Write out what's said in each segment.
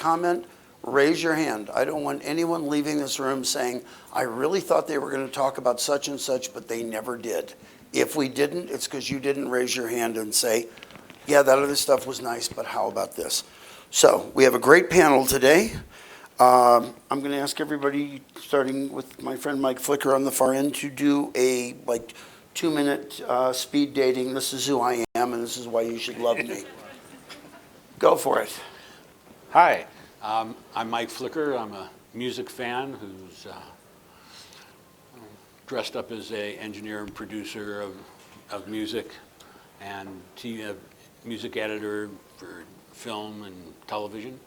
comment, raise your hand. I don't want anyone leaving this room saying, I really thought they were going to talk about such and such, but they never did. If we didn't, it's because you didn't raise your hand and say, yeah, that other stuff was nice, but how about this? So we have a great panel today. I'm going to ask everybody, starting with my friend Mike Flicker on the far end, to do a 2-minute speed dating. This is who I am, and this is why you should love me. Go for it. Hi, I'm Mike Flicker. I'm a music fan who's dressed up as an engineer and producer of music and music editor for film and television.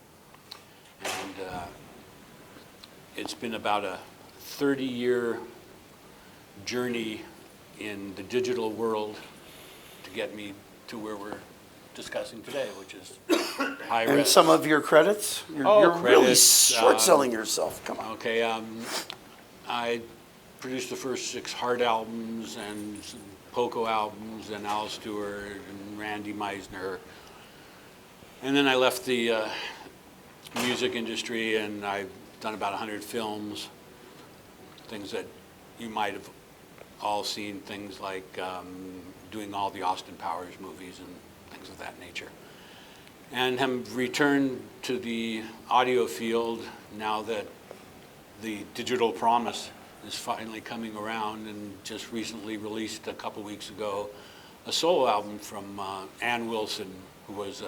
And it's been about a 30-year journey in the digital world to get me to where we're discussing today, which is high res. And some of your credits? You're really short-selling yourself. Come on. Okay, I produced the first 6 Heart albums and some Poco albums and Al Stewart and Randy Meisner. And then I left the music industry, and I've done about 100 films, things that you might have all seen, things like doing all the Austin Powers movies and things of that nature. And have returned to the audio field now that the digital promise is finally coming around, and just recently released a couple weeks ago a solo album from Ann Wilson, who is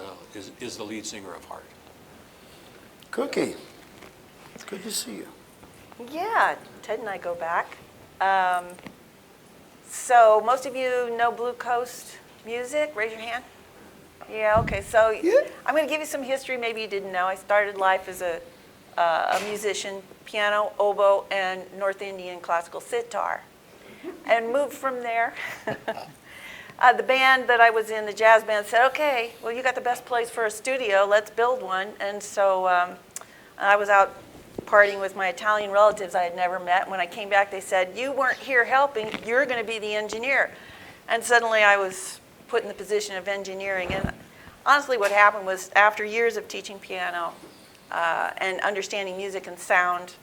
the lead singer of Heart. Cookie, it's good to see you. Yeah, Ted and I go back. So most of you know Blue Coast music. Raise your hand. Yeah, okay. So I'm going to give you some history maybe you didn't know. I started life as a musician, piano, oboe, and North Indian classical sitar, and moved from there. The band that I was in, the jazz band, said, okay, well, you got the best place for a studio. Let's build one. And so I was out partying with my Italian relatives I had never met. When I came back, they said, you weren't here helping. You're going to be the engineer. And suddenly I was put in the position of engineering. And honestly, what happened was, after years of teaching piano and understanding music and sound,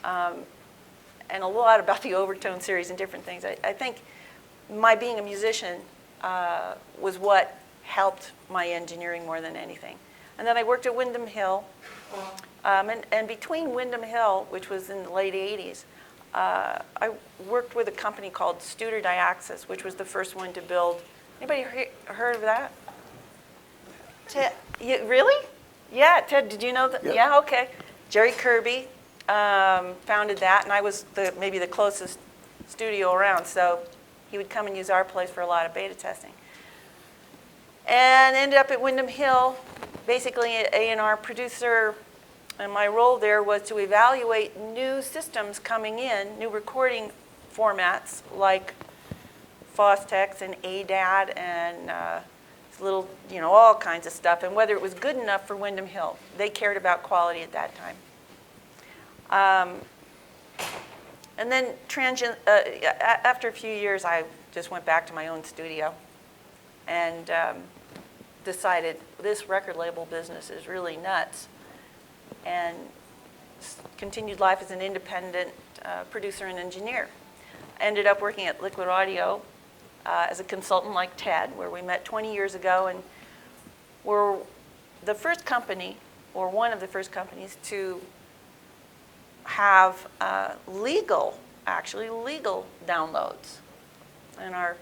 and a lot about the overtone series and different things, I think my being a musician was what helped my engineering more than anything. And then I worked at Windham Hill. And between Windham Hill, which was in the late 80s, I worked with a company called Studer Diaxis, which was the first one to build. Anybody heard of that? Ted, really? Yeah, Ted, did you know that? Yep. Yeah, okay. Jerry Kirby founded that, and I was maybe the closest studio around, so he would come and use our place for a lot of beta testing. And ended up at Windham Hill, basically an A&R producer, and my role there was to evaluate new systems coming in, new recording formats like Fostex and ADAT and little, all kinds of stuff, and whether it was good enough for Windham Hill. They cared about quality at that time. And then after a few years, I just went back to my own studio and decided this record label business is really nuts, and continued life as an independent producer and engineer. Ended up working at Liquid Audio as a consultant like Ted, where we met 20 years ago, and we're the first company, or one of the first companies, to have legal downloads. And our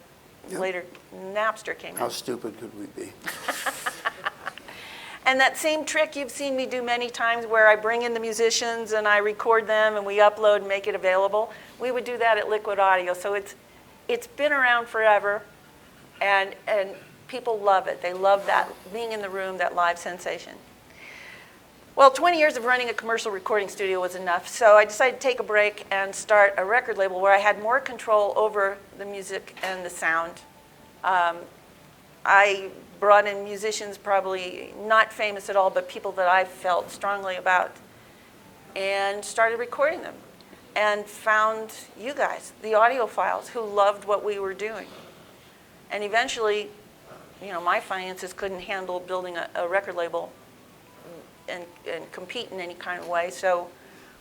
later Napster came in. How stupid could we be? And that same trick you've seen me do many times, where I bring in the musicians and I record them and we upload and make it available, we would do that at Liquid Audio. So it's been around forever, and people love it. They love that, being in the room, that live sensation. Well, 20 years of running a commercial recording studio was enough, so I decided to take a break and start a record label where I had more control over the music and the sound. I brought in musicians, probably not famous at all, but people that I felt strongly about, and started recording them, and found you guys, the audiophiles, who loved what we were doing. And eventually, my finances couldn't handle building a record label and compete in any kind of way. So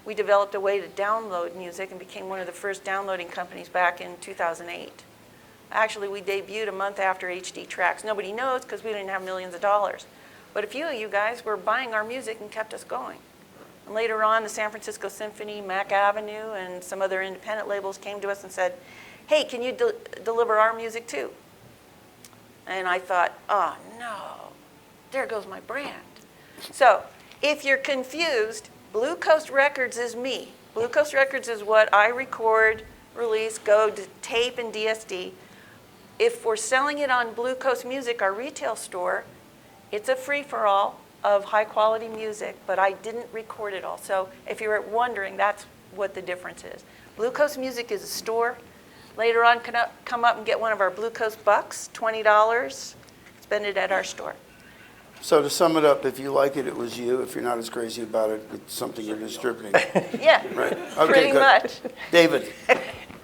we developed a way to download music and became one of the first downloading companies back in 2008. Actually, we debuted a month after HD Tracks. Nobody knows because we didn't have millions of dollars. But a few of you guys were buying our music and kept us going. And later on, the San Francisco Symphony, Mac Avenue, and some other independent labels came to us and said, hey, can you deliver our music too? And I thought, oh no, there goes my brand. So if you're confused, Blue Coast Records is me. Blue Coast Records is what I record, release, go to tape and DSD. If we're selling it on Blue Coast Music, our retail store, it's a free-for-all of high-quality music, but I didn't record it all. So if you're wondering, that's what the difference is. Blue Coast Music is a store. Later on, come up and get one of our Blue Coast bucks, $20. Spend it at our store. So to sum it up, if you like it, it was you. If you're not as crazy about it, it's something you're distributing. Yeah, Right. Okay, pretty good. much. David.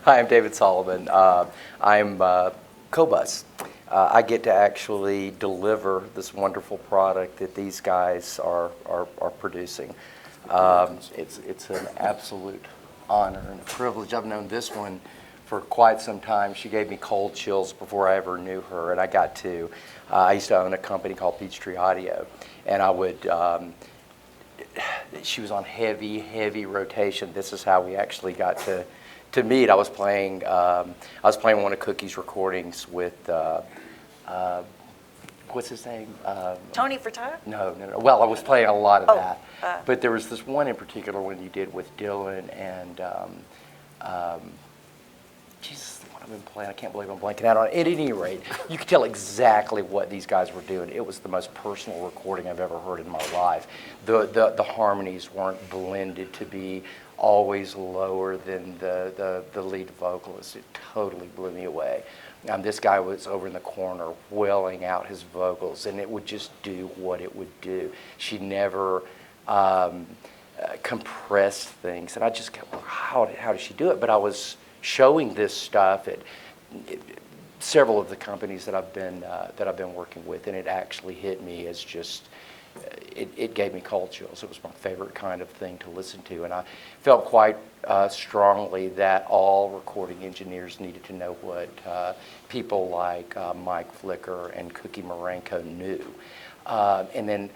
Hi, I'm David Sullivan. I'm Qobuz. I get to actually deliver this wonderful product that these guys are producing. It's an absolute honor and a privilege. I've known this one for quite some time. She gave me cold chills before I ever knew her, and I used to own a company called Peachtree Audio, and I would, she was on heavy rotation. This is how we actually got to meet. I was playing one of Cookie's recordings with, what's his name? Tony Furtado? No. Well, I was playing a lot of that. But there was this one in particular one you did with Dylan and, Jesus, the one I've been playing, I can't believe I'm blanking out on it. At any rate, you could tell exactly what these guys were doing. It was the most personal recording I've ever heard in my life. The harmonies weren't blended to be always lower than the lead vocalist. It totally blew me away. This guy was over in the corner wailing out his vocals, and it would just do what it would do. She never compressed things, and I just kept, well, how does she do it? But I was showing this stuff at several of the companies that I've been working with, and it actually hit me as just, it gave me cold chills. It was my favorite kind of thing to listen to, and I felt quite strongly that all recording engineers needed to know what people like Mike Flicker and Cookie Marenco knew. And then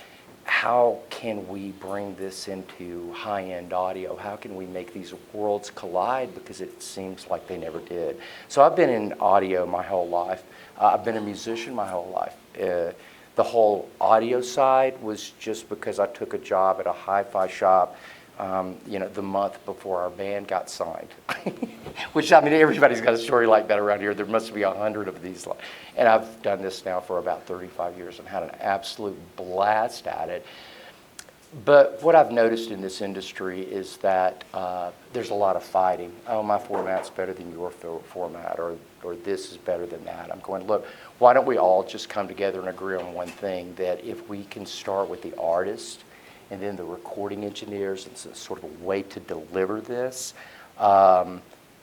how can we bring this into high-end audio? How can we make these worlds collide? Because it seems like they never did. So I've been in audio my whole life. I've been a musician my whole life. The whole audio side was just because I took a job at a hi-fi shop, the month before our band got signed. Which, I mean, everybody's got a story like that around here. There must be 100 of these. And I've done this now for about 35 years and had an absolute blast at it. But what I've noticed in this industry is that there's a lot of fighting. Oh, my format's better than your format, or this is better than that. I'm going, look, why don't we all just come together and agree on one thing, that if we can start with the artist and then the recording engineers, it's a sort of a way to deliver this,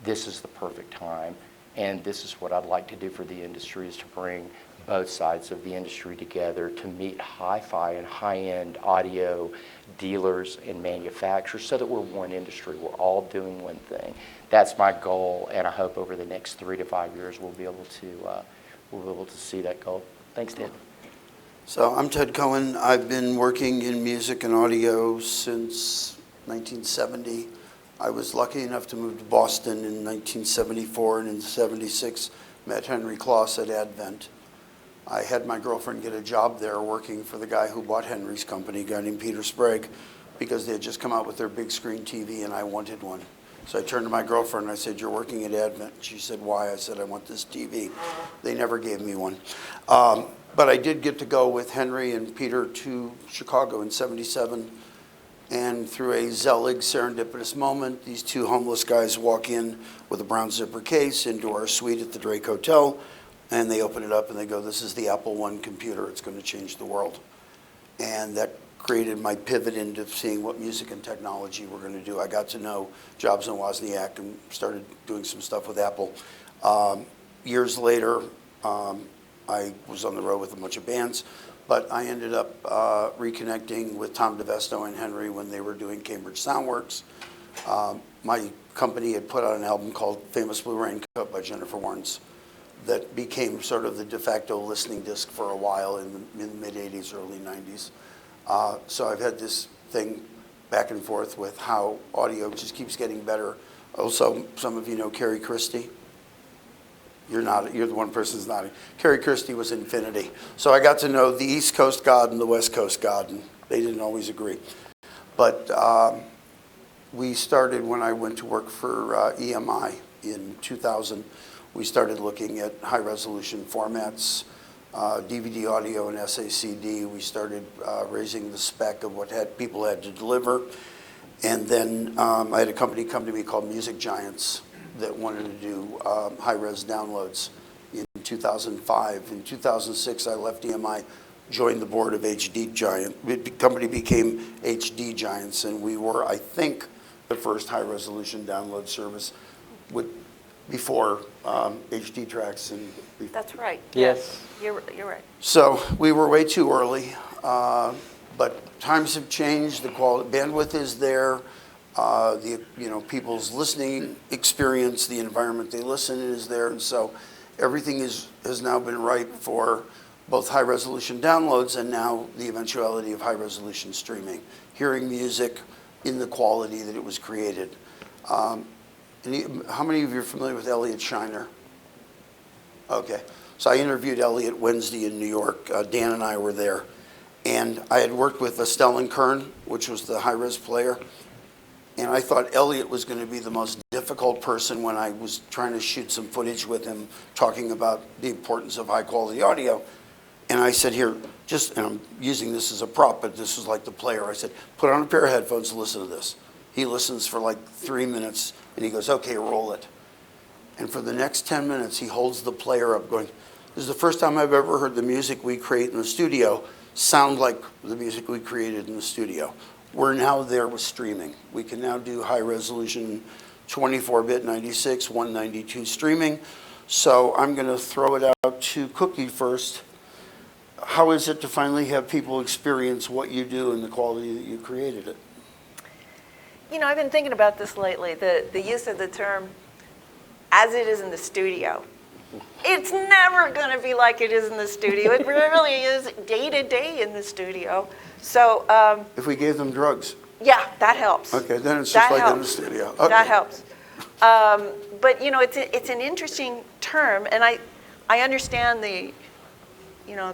this is the perfect time. And this is what I'd like to do for the industry, is to bring both sides of the industry together to meet hi-fi and high-end audio dealers and manufacturers, so that we're one industry. We're all doing one thing. That's my goal, and I hope over the next 3 to 5 years we'll be able to see that goal. Thanks, Ted. So I'm Ted Cohen. I've been working in music and audio since 1970. I was lucky enough to move to Boston in 1974, and in '76 met Henry Kloss at Advent. I had my girlfriend get a job there working for the guy who bought Henry's company, a guy named Peter Sprague, because they had just come out with their big screen TV and I wanted one. So I turned to my girlfriend and I said, "You're working at Advent." She said, "Why?" I said, "I want this TV." They never gave me one. But I did get to go with Henry and Peter to Chicago in '77. And through a Zelig serendipitous moment, these two homeless guys walk in with a brown zipper case into our suite at the Drake Hotel. And they open it up and they go, "This is the Apple I computer. It's going to change the world." And that created my pivot into seeing what music and technology were going to do. I got to know Jobs and Wozniak and started doing some stuff with Apple. Years later, I was on the road with a bunch of bands. but I ended up reconnecting with Tom DeVesto and Henry when they were doing Cambridge Soundworks. My company had put out an album called Famous Blue Raincoat by Jennifer Warnes that became sort of the de facto listening disc for a while in the mid-'80s, early '90s. So I've had this thing back and forth with how audio just keeps getting better. Also, some of you know Carrie Christie. You're the one person who's nodding. Carrie Christie was Infinity. So I got to know the East Coast God and the West Coast God, and they didn't always agree. But we started when I went to work for EMI in 2000. We started looking at high-resolution formats, DVD audio and SACD. We started raising the spec of what people had to deliver. And then I had a company come to me called Music Giants that wanted to do high-res downloads in 2005. In 2006, I left EMI, joined the board of HD Giant. The company became HD Giants, and we were, I think, the first high-resolution download service before HD tracks. That's right. Yes. You're right. So we were way too early, but times have changed. The quality, bandwidth is there. People's listening experience, the environment they listen in is there, and so everything has now been ripe for both high-resolution downloads and now the eventuality of high-resolution streaming, hearing music in the quality that it was created. How many of you are familiar with Elliot Shiner? Okay, so I interviewed Elliot Wednesday in New York. Dan and I were there, and I had worked with Estelle and Kern, which was the high-res player. And I thought Elliot was going to be the most difficult person when I was trying to shoot some footage with him talking about the importance of high quality audio. And I said, here, and I'm using this as a prop, but this was like the player. I said, put on a pair of headphones and listen to this. He listens for like 3 minutes and he goes, okay, roll it. And for the next 10 minutes, he holds the player up going, this is the first time I've ever heard the music we create in the studio sound like the music we created in the studio. We're now there with streaming. We can now do high-resolution 24-bit 96, 192 streaming. So I'm going to throw it out to Cookie first. How is it to finally have people experience what you do and the quality that you created it? You know, I've been thinking about this lately, the use of the term as it is in the studio. It's never going to be like it is in the studio. It really is day to day in the studio. So if we gave them drugs. Yeah, that helps. Okay, then it's just that like helps. in the studio. Okay. That helps. But you know, it's an interesting term, and I understand the,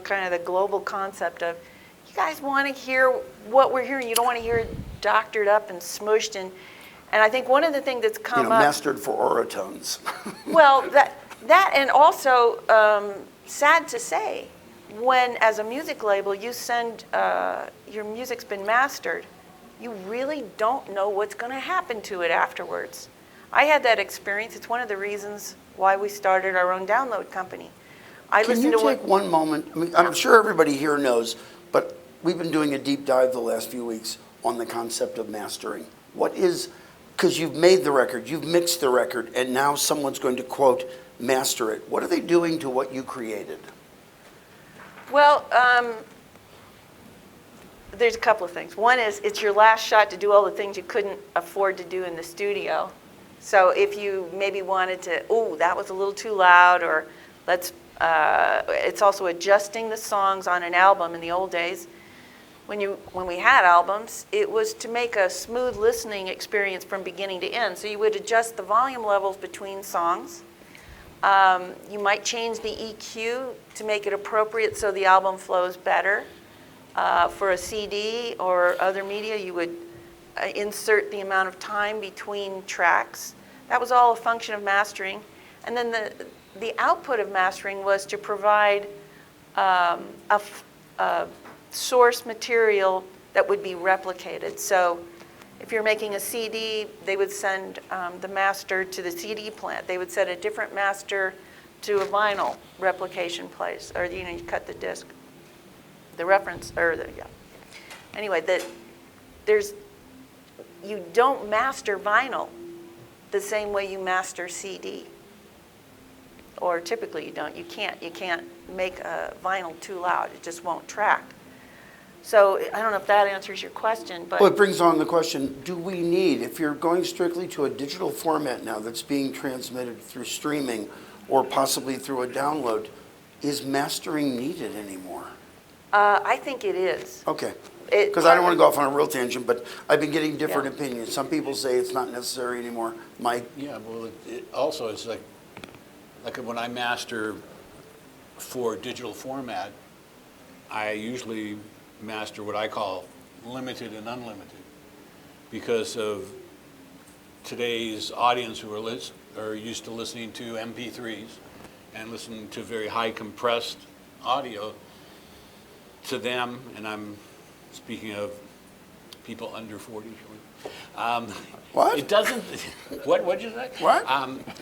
kind of the global concept of, you guys want to hear what we're hearing. You don't want to hear it doctored up and smushed, and I think one of the things that's come up, mastered for oratones. well, that and also sad to say, when as a music label you send your music's been mastered, you really don't know what's going to happen to it afterwards. I had that experience. It's one of the reasons why we started our own download company. Can you take one moment? I mean, I'm sure everybody here knows, but we've been doing a deep dive the last few weeks on the concept of mastering. What is, because you've made the record, you've mixed the record, and now someone's going to, quote, master it. What are they doing to what you created? Well, there's a couple of things. One is it's your last shot to do all the things you couldn't afford to do in the studio. So if you maybe wanted to, that was a little too loud, or it's also adjusting the songs on an album in the old days. When we had albums, it was to make a smooth listening experience from beginning to end. So you would adjust the volume levels between songs. You might change the EQ to make it appropriate so the album flows better. For a CD or other media, you would insert the amount of time between tracks. That was all a function of mastering. And then the output of mastering was to provide a source material that would be replicated. So if you're making a CD, they would send the master to the CD plant. They would send a different master to a vinyl replication place, or you cut the disc. The reference, Anyway, you don't master vinyl the same way you master CD. or typically you don't. You can't make a vinyl too loud. It just won't track. So I don't know if that answers your question, but Well, it brings on the question, do we need, if you're going strictly to a digital format now that's being transmitted through streaming or possibly through a download, is mastering needed anymore? I think it is. Okay. It- Because I don't want to go off on a real tangent, but I've been getting different Yeah. opinions. Some people say it's not necessary anymore. Mike? Yeah, well, it also is like when I master for digital format, I usually master what I call limited and unlimited because of today's audience who are used to listening to MP3s and listening to very high compressed audio. To them, and I'm speaking of people under 40. What? It doesn't, what'd you say? What?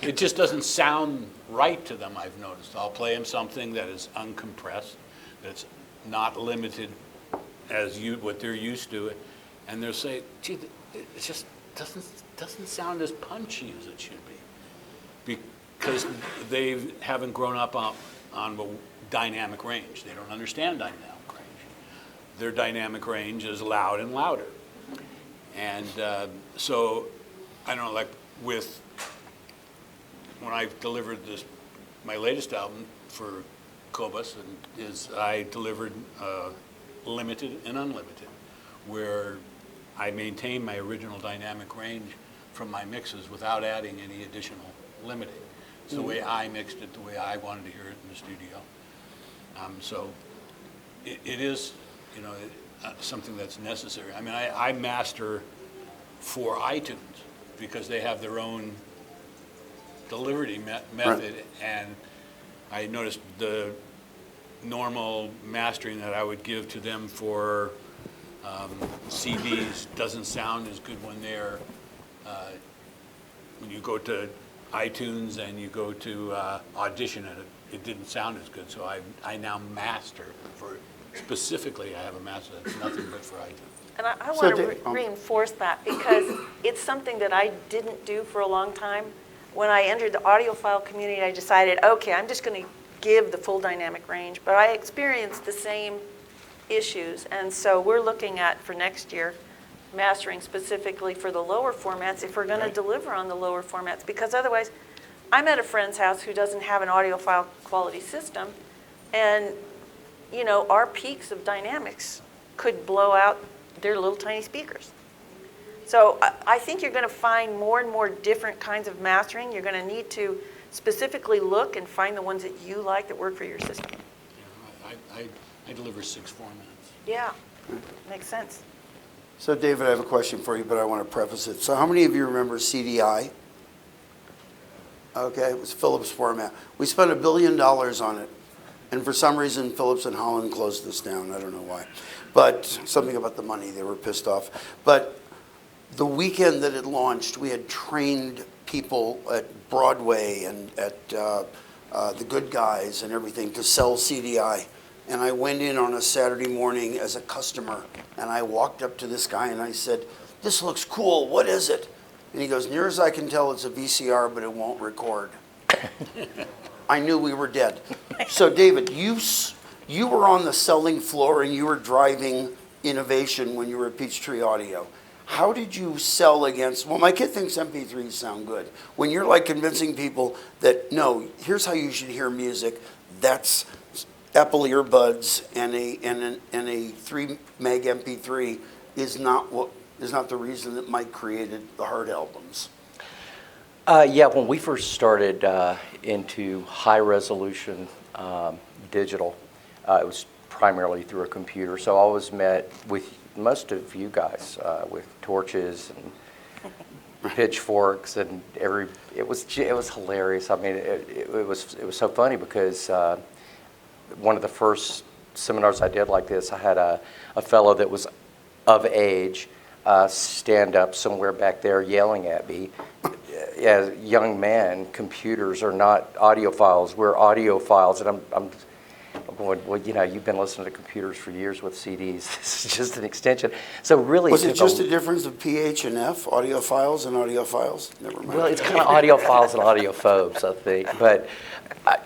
It just doesn't sound right to them, I've noticed. I'll play them something that is uncompressed, that's not limited as what they're used to, and they'll say, gee, it just doesn't sound as punchy as it should be. Because they haven't grown up on dynamic range. They don't understand dynamic range. Their dynamic range is loud and louder. And so, I don't know, like when I delivered my latest album for Qobuz, I delivered limited and unlimited, where I maintained my original dynamic range from my mixes without adding any additional limiting. It's the way I mixed it, the way I wanted to hear it in the studio. So it is, something that's necessary. I mean, I master for iTunes because they have their own delivery method, Right. and I noticed the normal mastering that I would give to them for CDs doesn't sound as good when you go to iTunes and you go to Audition, and it didn't sound as good. So I now master for, specifically I have a master that's nothing but for iTunes. And I So want to Dave- reinforce that because it's something that I didn't do for a long time. When I entered the audiophile community, I decided, okay, I'm just going to give the full dynamic range, but I experienced the same issues. And so we're looking at, for next year, mastering specifically for the lower formats if we're going to Right. deliver on the lower formats, because otherwise, I'm at a friend's house who doesn't have an audiophile quality system, and our peaks of dynamics could blow out their little tiny speakers. So I think you're going to find more and more different kinds of mastering. You're going to need to specifically look and find the ones that you like that work for your system. I deliver 6 formats. Yeah, makes sense. So David, I have a question for you, but I want to preface it. So how many of you remember CDI? Okay, it was Philips format. We spent $1 billion on it. And for some reason, Philips and Holland closed this down. I don't know why. But something about the money, they were pissed off. But the weekend that it launched, we had trained people at Broadway and at the Good Guys and everything to sell CDI. And I went in on a Saturday morning as a customer, and I walked up to this guy and I said, "This looks cool, what is it?" And he goes, "Near as I can tell, it's a VCR, but it won't record." I knew we were dead. So David, you were on the selling floor and you were driving innovation when you were at Peachtree Audio. How did you sell against, well, my kid thinks MP3s sound good. When you're like convincing people that, no, here's how you should hear music, that's Apple earbuds and a 3 meg MP3 is not the reason that Mike created the hard albums. Yeah, when we first started into high resolution digital, it was primarily through a computer. So I was met with most of you guys with torches and pitchforks and it was hilarious. I mean, it was so funny because one of the first seminars I did like this, I had a fellow that was of age stand up somewhere back there yelling at me. As young man, computers are not audiophiles. We're audiophiles, and I'm going, well, you know, you've been listening to computers for years with CDs. This is just an extension. So really, Was it just a difference of PH and F, audiophiles and audiophiles? Never mind. well, it's kind of audiophiles and audiophobes, I think. But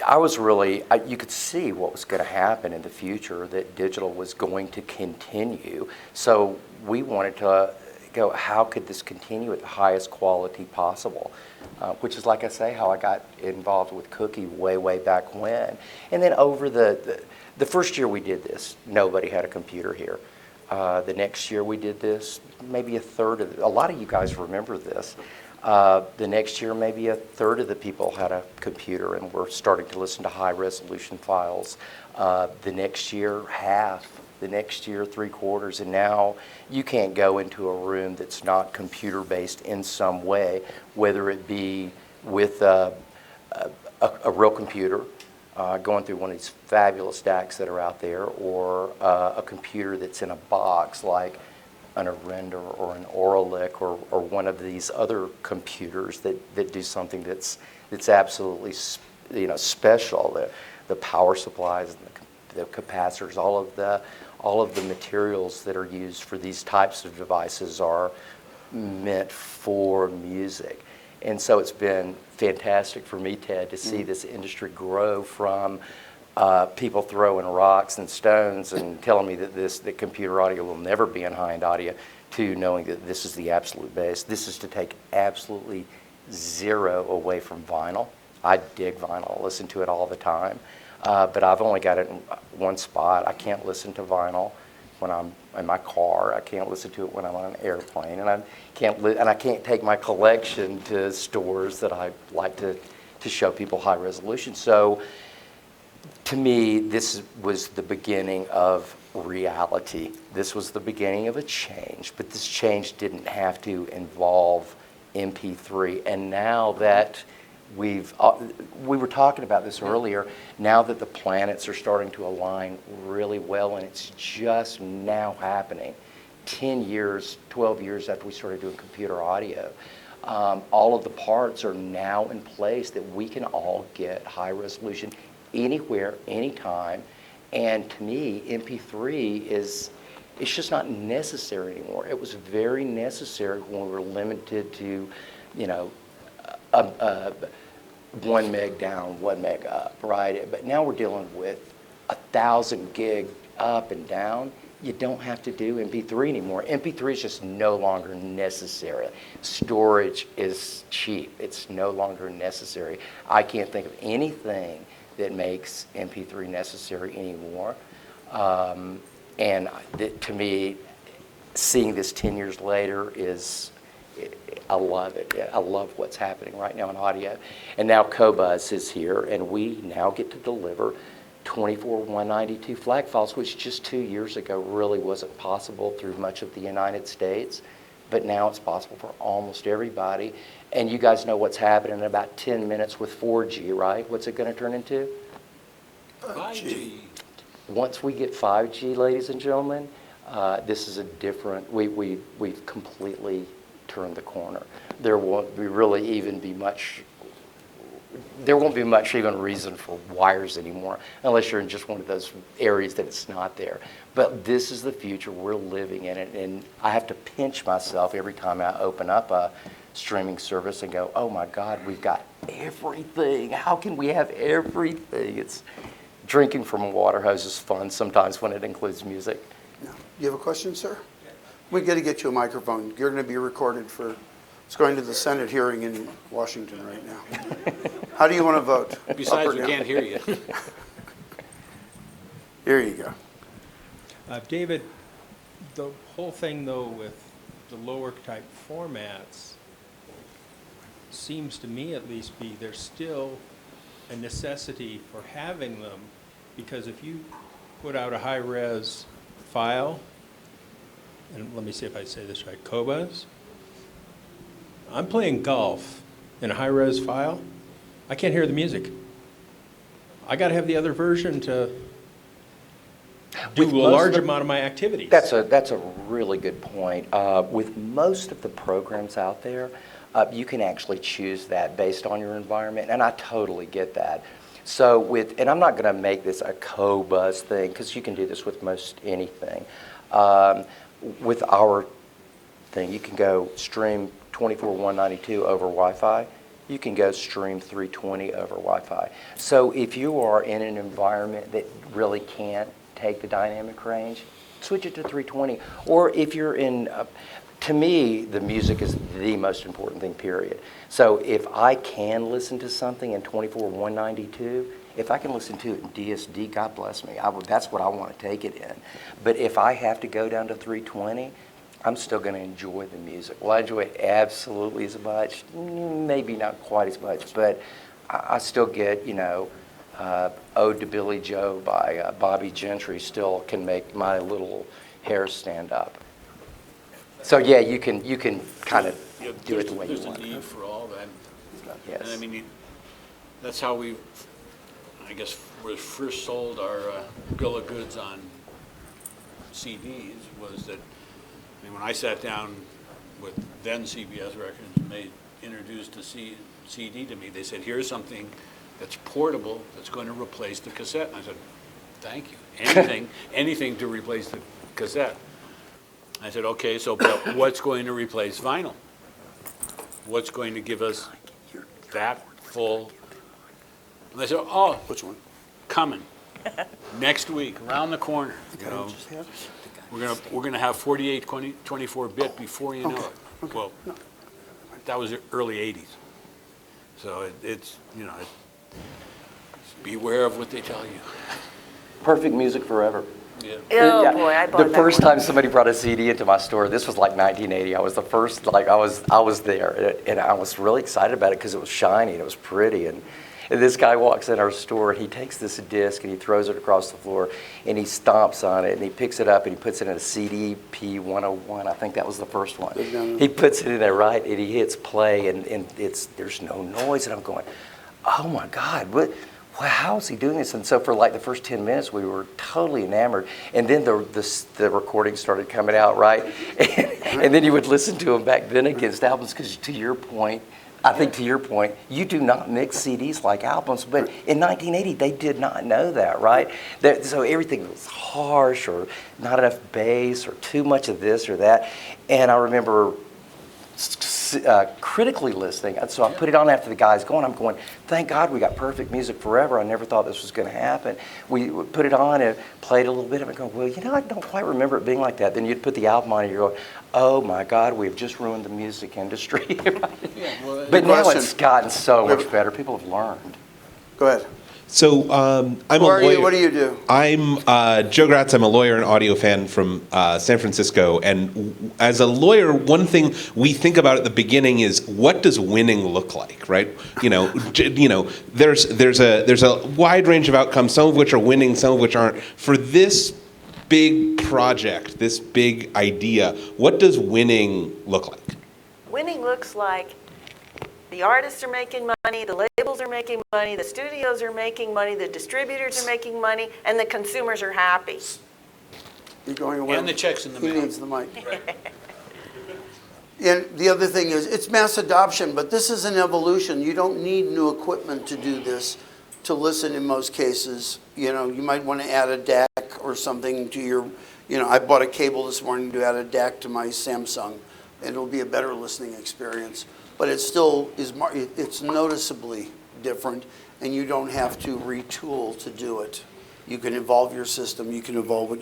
I was really, you could see what was going to happen in the future, that digital was going to continue. So we wanted to go, how could this continue at the highest quality possible? Which is, like I say, how I got involved with Cookie way back when. And then over the first year we did this, nobody had a computer here. The next year we did this, maybe a third of, a lot of you guys remember this. The next year, maybe a third of the people had a computer and were starting to listen to high resolution files. The next year, half. The next year, 3/4. And now you can't go into a room that's not computer based in some way, whether it be with a real computer, going through one of these fabulous stacks that are out there, or a computer that's in a box like an Arenda or an Oralic or one of these other computers that do something that's absolutely special. The power supplies, and the capacitors, all of the materials that are used for these types of devices are meant for music. And so it's been fantastic for me, Ted, to see this industry grow from people throwing rocks and stones and telling me that computer audio will never be in high-end audio, to knowing that this is the absolute base. This is to take absolutely zero away from vinyl. I dig vinyl, I listen to it all the time, but I've only got it in one spot. I can't listen to vinyl when I'm in my car. I can't listen to it when I'm on an airplane, and I can't take my collection to stores that I like to show people high resolution. So to me, this was the beginning of reality. This was the beginning of a change, but this change didn't have to involve MP3. And now that we were talking about this earlier, now that the planets are starting to align really well, and it's just now happening, 10 years, 12 years after we started doing computer audio, all of the parts are now in place that we can all get high resolution anywhere, anytime. And to me, MP3 it's just not necessary anymore. It was very necessary when we were limited to, 1 meg down, 1 meg up, right? But now we're dealing with 1,000 gig up and down. You don't have to do MP3 anymore. MP3 is just no longer necessary. Storage is cheap. It's no longer necessary. I can't think of anything that makes MP3 necessary anymore. And to me, seeing this 10 years later I love it. I love what's happening right now in audio. And now Qobuz is here, and we now get to deliver 24 192 FLAC files, which just 2 years ago really wasn't possible through much of the United States. But now it's possible for almost everybody. And you guys know what's happening in about 10 minutes with 4G, right? What's it going to turn into? 5G. Once we get 5G, ladies and gentlemen, this is a different, we've completely turned the corner. There won't be much even reason for wires anymore, unless you're in just one of those areas that it's not there. But this is the future. We're living in it, and I have to pinch myself every time I open up a streaming service and go, oh my God, we've got everything. How can we have everything? It's drinking from a water hose is fun sometimes when it includes music. No. You have a question, sir? We got to get you a microphone. You're going to be recorded for, it's going to the Senate hearing in Washington right now. How do you want to vote? Besides, Up or we down? can't hear you. Here you go. David, the whole thing though with the lower type formats seems to me at least there's still a necessity for having them, because if you put out a high-res file, and let me see if I say this right, Qobuz, I'm playing golf in a high-res file, I can't hear the music. I got to have the other version to do a large amount of my activities. That's a really good point. With most of the programs out there, you can actually choose that based on your environment, and I totally get that. So and I'm not going to make this a Qobuz thing, because you can do this with most anything. With our thing, you can go stream 24/192 over Wi-Fi. You can go stream 320 over Wi-Fi. So if you are in an environment that really can't take the dynamic range, switch it to 320. Or if you're in, to me, the music is the most important thing, period. So if I can listen to something in 24/192, if I can listen to it in DSD, God bless me. That's what I want to take it in. But if I have to go down to 320, I'm still going to enjoy the music. Will I enjoy it absolutely as much? Maybe not quite as much, but I still get, Ode to Billy Joe by Bobby Gentry still can make my little hair stand up. So yeah, you can kind of do it the way you want. There's a need for all that. Yes. And I mean, that's how we first sold our bill of goods on CDs, was that, when I sat down with then CBS Records and they introduced a CD to me, they said, here's something that's portable that's going to replace the cassette. And I said, thank you. Anything to replace the cassette. I said, okay, so but what's going to replace vinyl? What's going to give us that full? And they said, oh, Which one? coming next week, around the corner. We're gonna have 48 24-bit before you know it. Okay. Well, that was the early '80s. So it's beware of what they tell you. Perfect music forever. Yeah. Oh, Yeah. boy, I bought The that first one. time somebody brought a CD into my store, this was like 1980. I was the first, I was there, and I was really excited about it because it was shiny and it was pretty. And this guy walks in our store and he takes this disc and he throws it across the floor and he stomps on it and he picks it up and he puts it in a CDP 101. I think that was the first one. He puts it in there, right, and he hits play and there's no noise, and I'm going, oh my God, how is he doing this? And so for like the first 10 minutes, we were totally enamored. And then the recording started coming out, right? And then you would listen to them back then against albums, because to your point, you do not mix CDs like albums. But in 1980, they did not know that, right? So everything was harsh, or not enough bass, or too much of this or that. And I remember critically listening. And so I put it on after the guy's going. I'm going, thank God we got perfect music forever. I never thought this was going to happen. We put it on and played a little bit of it, going, well, I don't quite remember it being like that. Then you'd put the album on and you're going, oh my God, we've just ruined the music industry. But now it's gotten so much better. People have learned. Go ahead. So I'm a Who are lawyer. you? What do you do? I'm Joe Gratz. I'm a lawyer and audio fan from San Francisco. And as a lawyer, one thing we think about at the beginning is, what does winning look like, right? There's a wide range of outcomes, some of which are winning, some of which aren't. For this big project, this big idea, what does winning look like? Winning looks like the artists are making money, the labels are making money, the studios are making money, the distributors are making money, and the consumers are happy. You're going away. And the checks in the mail. He needs the mic. And the other thing is, it's mass adoption, but this is an evolution. You don't need new equipment to do this, to listen in most cases. You might want to add a DAC or something to your, I bought a cable this morning to add a DAC to my Samsung, and it'll be a better listening experience. But it still is, it's noticeably different, and you don't have to retool to do it. You can evolve your system, you can evolve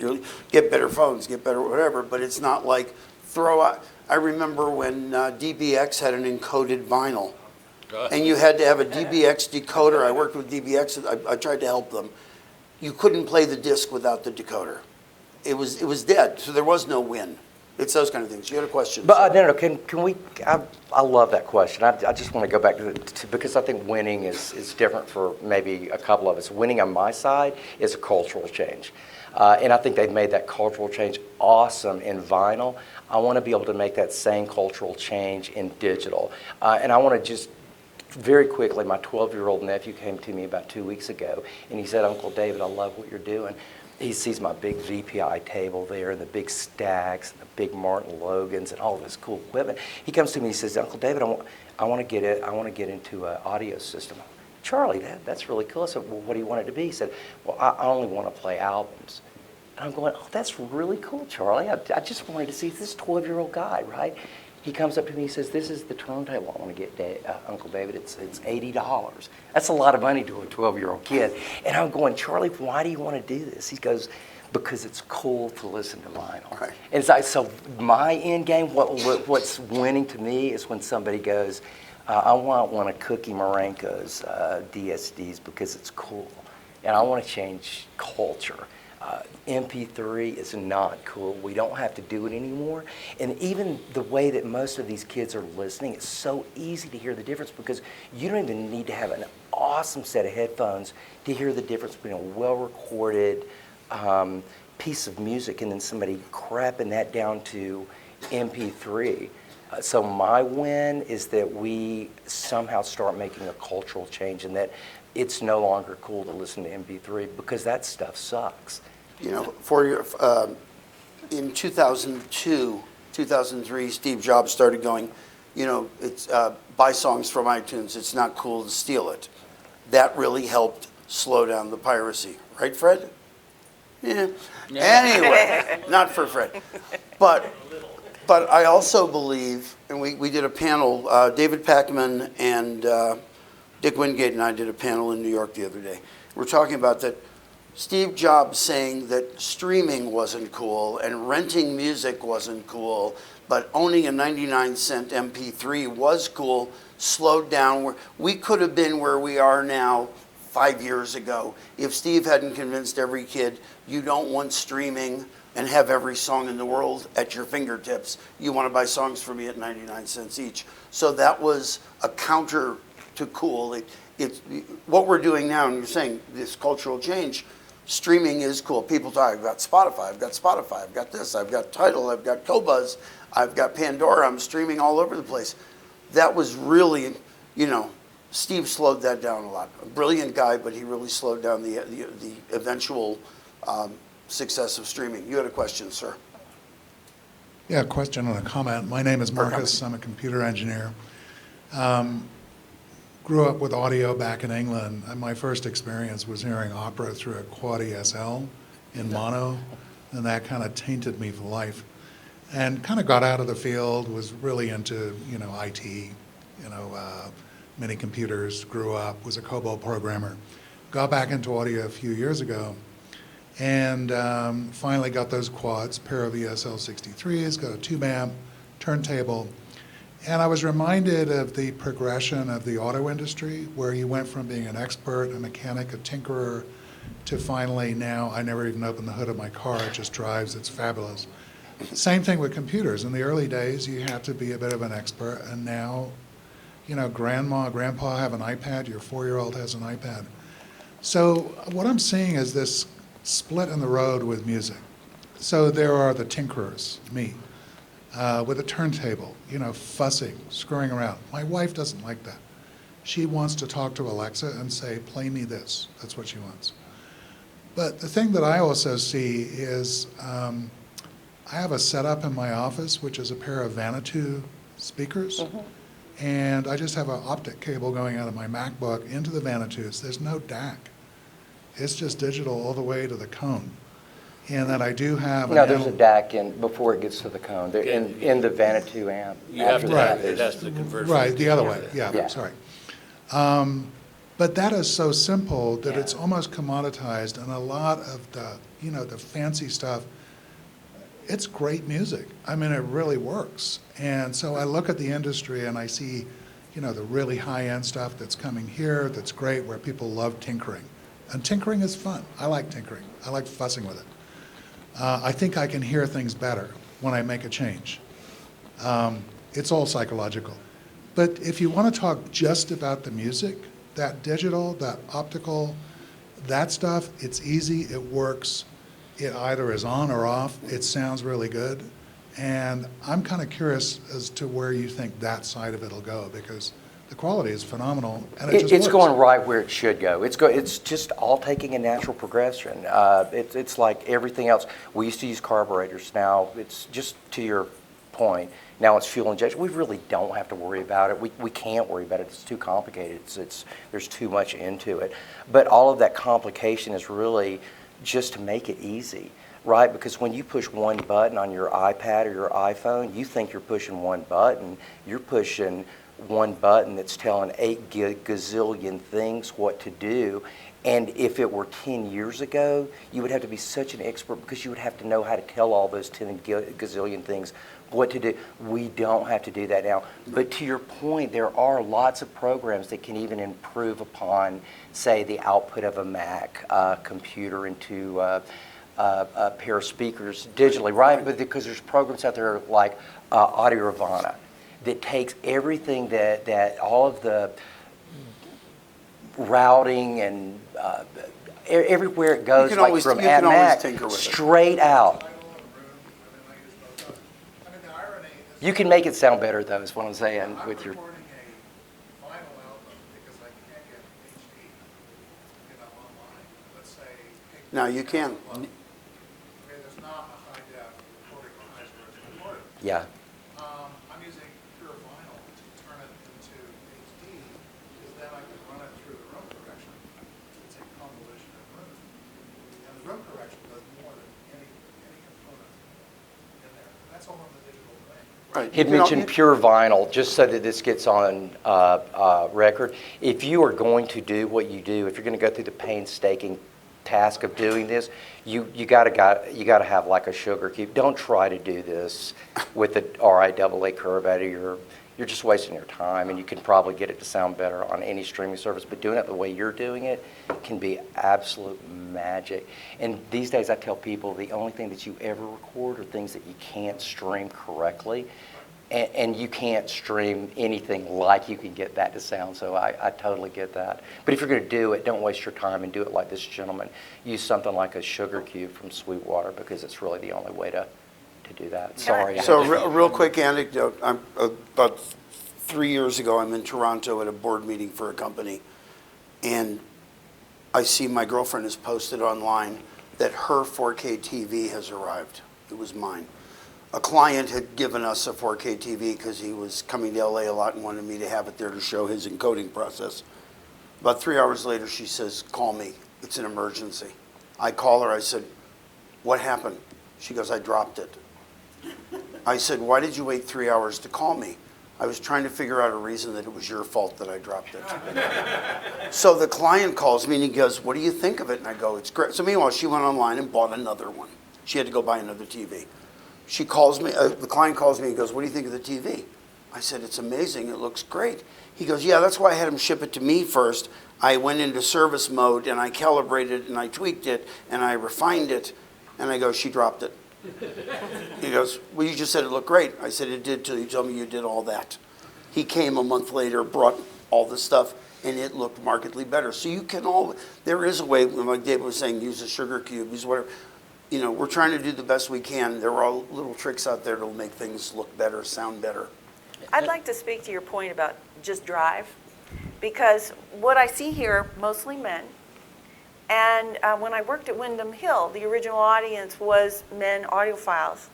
get better phones, get better whatever, but it's not like throw out. I remember when DBX had an encoded vinyl, and you had to have a DBX decoder. I worked with DBX, I tried to help them. You couldn't play the disc without the decoder. It was dead, so there was no win. It's those kind of things. You had a question. But no, can we? I love that question. I just want to go back to because I think winning is different for maybe a couple of us. Winning on my side is a cultural change, and I think they've made that cultural change awesome in vinyl. I want to be able to make that same cultural change in digital, and I want to just. Very quickly, my 12-year-old nephew came to me about 2 weeks ago, and he said, Uncle David, I love what you're doing. He sees my big VPI table there and the big stacks and the big Martin Logans and all this cool equipment. He comes to me and he says, Uncle David, I want to get into an audio system. Charlie, that's really cool. I said, well, what do you want it to be? He said, well, I only want to play albums. And I'm going, oh, that's really cool, Charlie. I just wanted to see this 12-year-old guy, right? He comes up to me, he says, this is the turntable I want to get, Uncle David. It's $80. That's a lot of money to a 12-year-old kid. And I'm going, Charlie, why do you want to do this? He goes, because it's cool to listen to Lionel. Right. And it's like, so my end game, what's winning to me is when somebody goes, I want one of Cookie Marenco's DSDs because it's cool. And I want to change culture. MP3 is not cool. We don't have to do it anymore. And even the way that most of these kids are listening, it's so easy to hear the difference because you don't even need to have an awesome set of headphones to hear the difference between a well-recorded piece of music and then somebody crapping that down to MP3. So my win is that we somehow start making a cultural change and that it's no longer cool to listen to MP3 because that stuff sucks. You know, in 2002, 2003, Steve Jobs started going, you know, it's buy songs from iTunes. It's not cool to steal it. That really helped slow down the piracy, right, Fred? Yeah. Anyway, not for Fred, but I also believe, and we did a panel. David Pacman and Dick Wingate and I did a panel in New York the other day. We're talking about that. Steve Jobs saying that streaming wasn't cool and renting music wasn't cool, but owning a 99-cent MP3 was cool, slowed down. We could have been where we are now 5 years ago if Steve hadn't convinced every kid you don't want streaming and have every song in the world at your fingertips. You want to buy songs from me at 99 cents each. So that was a counter to cool. It's what we're doing now, and you're saying this cultural change. Streaming is cool. People talk, I've got Spotify, I've got this, I've got Tidal, I've got Qobuz, I've got Pandora, I'm streaming all over the place. That was really, you know, Steve slowed that down a lot. A brilliant guy, but he really slowed down the eventual success of streaming. You had a question, sir. Yeah, a question and a comment. My name is Marcus. I'm a computer engineer. Grew up with audio back in England. And my first experience was hearing opera through a Quad ESL in mono, and that kind of tainted me for life. And kind of got out of the field, was really into, you know, IT, you know, mini computers, grew up, was a COBOL programmer. Got back into audio a few years ago, and finally got those quads, pair of ESL 63s, got a tube amp, turntable. And I was reminded of the progression of the auto industry, where you went from being an expert, a mechanic, a tinkerer, to finally now I never even open the hood of my car, it just drives, it's fabulous. Same thing with computers. In the early days, you had to be a bit of an expert, and now, you know, grandma, grandpa have an iPad, your 4-year-old has an iPad. So what I'm seeing is this split in the road with music. So there are the tinkerers, me, with a turntable, you know, fussing, screwing around. My wife doesn't like that. She wants to talk to Alexa and say, play me this. That's what she wants. But the thing that I also see is I have a setup in my office, which is a pair of Vanuatu speakers. Mm-hmm. And I just have an optic cable going out of my MacBook into the Vanuatus. There's no DAC. It's just digital all the way to the cone. And then I do have... No, there's a DAC in before it gets to the cone. They're in the Vanuatu amp. You have to Right. have it. That's the conversion. Right, the other way, yeah, Yeah. sorry. But that is so simple that it's almost commoditized, and a lot of the, you know, the fancy stuff, it's great music. I mean, it really works. And so I look at the industry and I see, you know, the really high-end stuff that's coming here that's great, where people love tinkering. And tinkering is fun. I like tinkering. I like fussing with it. I think I can hear things better when I make a change. It's all psychological. But if you want to talk just about the music, that digital, that optical, that stuff, it's easy, it works. It either is on or off. It sounds really good. And I'm kind of curious as to where you think that side of it will go, because the quality is phenomenal, and it just It's works. going right where it should go. It's just all taking a natural progression. It's like everything else. We used to use carburetors. Now it's just to your point. Now it's fuel injection. We really don't have to worry about it. We can't worry about it. It's too complicated. There's too much into it. But all of that complication is really just to make it easy, right? Because when you push one button on your iPad or your iPhone, you think you're pushing one button. You're pushing one button that's telling 8 gazillion things what to do. And if it were 10 years ago, you would have to be such an expert because you would have to know how to tell all those 10 gazillion things what to do. We don't have to do that now. But to your point, there are lots of programs that can even improve upon, say, the output of a Mac computer into a pair of speakers digitally, right? But because there's programs out there like Audio that takes everything that all of the routing and everywhere it goes, like from Mac, straight out. You can make it sound better, though, is what I'm saying with your. Now you can. Yeah. I'm using pure vinyl to turn it into HD, because then I can run it through the room correction. It's a convolution of room. And the room correction does more than any component in there. That's all on the digital thing. Right. He'd mentioned pure vinyl, just so that this gets on record. If you are going to do what you do, if you're going to go through the painstaking task of doing this, you gotta have like a sugar cube. Don't try to do this with the RIAA curve out of you're just wasting your time, and you can probably get it to sound better on any streaming service, but doing it the way you're doing it can be absolute magic. And these days I tell people the only thing that you ever record are things that you can't stream correctly. And you can't stream anything like you can get that to sound, so I totally get that. But if you're going to do it, don't waste your time and do it like this gentleman. Use something like a sugar cube from Sweetwater, because it's really the only way to do that. Sorry. So real quick anecdote. About 3 years ago, I'm in Toronto at a board meeting for a company, and I see my girlfriend has posted online that her 4K TV has arrived. It was mine. A client had given us a 4K TV because he was coming to LA a lot and wanted me to have it there to show his encoding process. About 3 hours later, she says, call me. It's an emergency. I call her. I said, what happened? She goes, I dropped it. I said, why did you wait 3 hours to call me? I was trying to figure out a reason that it was your fault that I dropped it. So the client calls me and he goes, what do you think of it? And I go, it's great. So meanwhile, she went online and bought another one. She had to go buy another TV. She calls me, the client calls me and goes, what do you think of the TV? I said, it's amazing, it looks great. He goes, yeah, that's why I had him ship it to me first. I went into service mode and I calibrated and I tweaked it and I refined it. And I go, she dropped it. He goes, well, you just said it looked great. I said, it did till you told me you did all that. He came a month later, brought all the stuff, and it looked markedly better. So you can there is a way, like David was saying, use a sugar cube, use whatever. You know, we're trying to do the best we can. There are little tricks out there that'll make things look better, sound better. I'd like to speak to your point about just drive, because what I see here, mostly men, and when I worked at Windham Hill, the original audience was men audiophiles.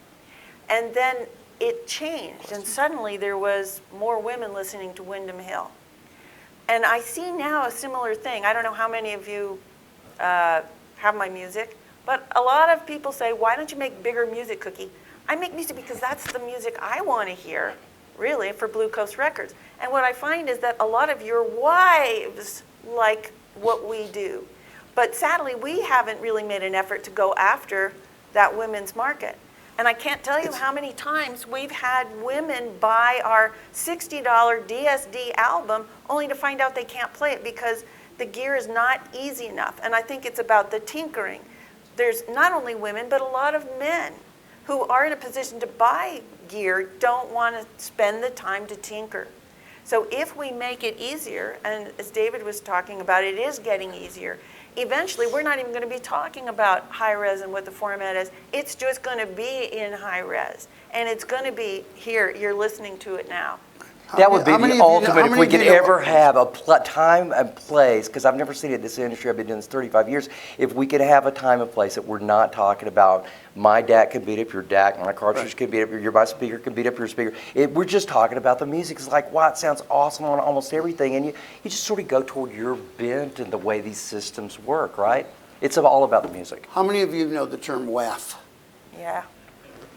And then it changed, and suddenly there was more women listening to Windham Hill. And I see now a similar thing. I don't know how many of you have my music, but a lot of people say, why don't you make bigger music, Cookie? I make music because that's the music I want to hear, really, for Blue Coast Records. And what I find is that a lot of your wives like what we do. But sadly, we haven't really made an effort to go after that women's market. And I can't tell you how many times we've had women buy our $60 DSD album only to find out they can't play it because the gear is not easy enough. And I think it's about the tinkering. There's not only women, but a lot of men who are in a position to buy gear don't want to spend the time to tinker. So if we make it easier, and as David was talking about, it is getting easier. Eventually, we're not even going to be talking about high res and what the format is. It's just going to be in high res. And it's going to be here. You're listening to it now. That would be How many the of you know- ultimate, how if many we of you could know- ever have a time and place, because I've never seen it in this industry, I've been doing this 35 years, if we could have a time and place that we're not talking about my DAC can beat up your DAC, my cartridge can beat up my speaker can beat up your speaker. We're just talking about the music. It's like, wow, it sounds awesome on almost everything, and you just sort of go toward your bent and the way these systems work, right? It's all about the music. How many of you know the term WAF? Yeah.